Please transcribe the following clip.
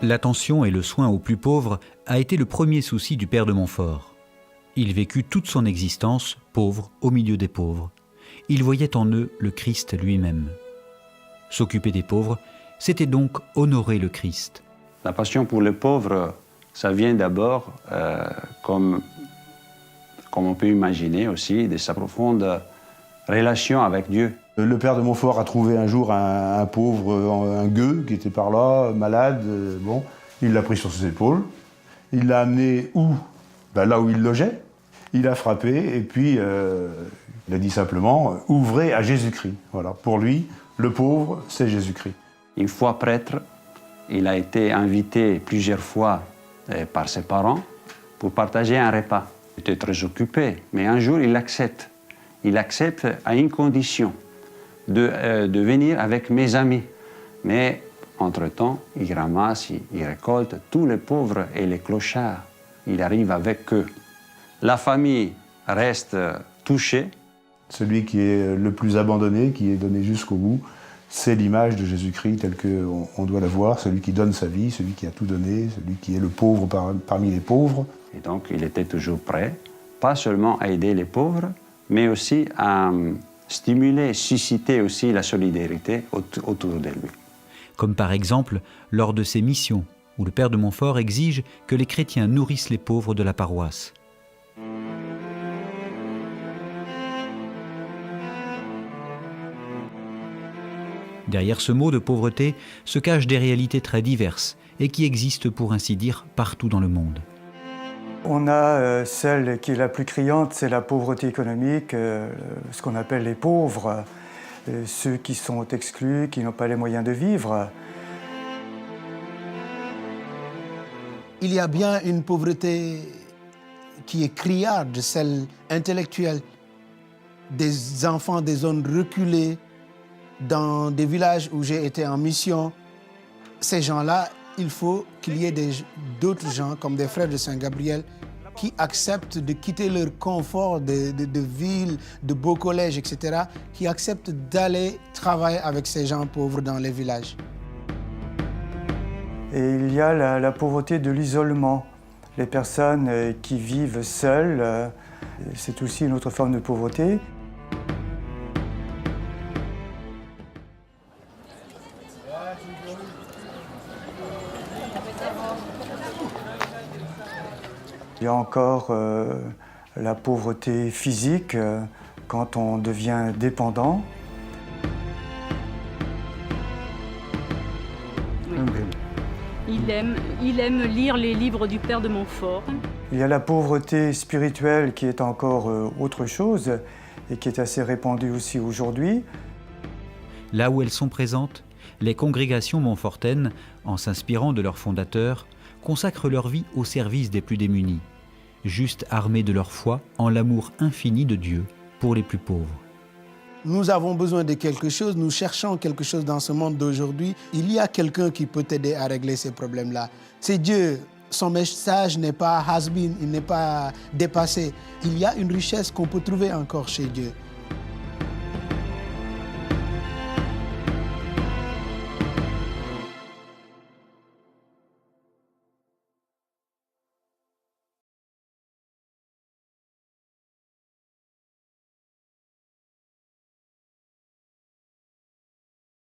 L'attention et le soin aux plus pauvres a été le premier souci du père de Montfort. Il vécut toute son existence pauvre au milieu des pauvres. Il voyait en eux le Christ lui-même. S'occuper des pauvres, c'était donc honorer le Christ. La passion pour les pauvres, ça vient d'abord, comme on peut imaginer aussi, de sa profonde relation avec Dieu. Le père de Montfort a trouvé un jour un pauvre, un gueux qui était par là, malade. Bon, il l'a pris sur ses épaules. Il l'a amené où? Là où il logeait. Il a frappé et puis il a dit simplement « Ouvrez à Jésus-Christ ». Voilà. Pour lui, le pauvre, c'est Jésus-Christ. Une fois prêtre, il a été invité plusieurs fois par ses parents pour partager un repas. Il était très occupé, mais un jour il accepte. Il accepte à une condition, de venir avec mes amis. Mais entre-temps, il ramasse, il récolte tous les pauvres et les clochards. Il arrive avec eux. La famille reste touchée. Celui qui est le plus abandonné, qui est donné jusqu'au bout, c'est l'image de Jésus-Christ tel qu'on doit la voir, celui qui donne sa vie, celui qui a tout donné, celui qui est le pauvre parmi les pauvres. Et donc il était toujours prêt, pas seulement à aider les pauvres, mais aussi à stimuler, susciter aussi la solidarité autour de lui. Comme par exemple lors de ses missions, où le père de Montfort exige que les chrétiens nourrissent les pauvres de la paroisse. Derrière ce mot de pauvreté se cachent des réalités très diverses et qui existent pour ainsi dire partout dans le monde. On a celle qui est la plus criante, c'est la pauvreté économique, ce qu'on appelle les pauvres, ceux qui sont exclus, qui n'ont pas les moyens de vivre. Il y a bien une pauvreté qui est criarde, celle intellectuelle, des enfants des zones reculées, dans des villages où j'ai été en mission. Ces gens-là, il faut qu'il y ait d'autres gens, comme des frères de Saint-Gabriel, qui acceptent de quitter leur confort de ville, de beaux collèges, etc., qui acceptent d'aller travailler avec ces gens pauvres dans les villages. Et il y a la pauvreté de l'isolement. Les personnes qui vivent seules, c'est aussi une autre forme de pauvreté. Il y a encore la pauvreté physique quand on devient dépendant. Il aime lire les livres du père de Montfort. Il y a la pauvreté spirituelle qui est encore autre chose et qui est assez répandue aussi aujourd'hui. Là où elles sont présentes, les congrégations montfortaines, en s'inspirant de leurs fondateurs, consacrent leur vie au service des plus démunis, juste armés de leur foi en l'amour infini de Dieu pour les plus pauvres. Nous avons besoin de quelque chose, nous cherchons quelque chose dans ce monde d'aujourd'hui. Il y a quelqu'un qui peut t'aider à régler ces problèmes-là. C'est Dieu. Son message n'est pas has-been, il n'est pas dépassé. Il y a une richesse qu'on peut trouver encore chez Dieu.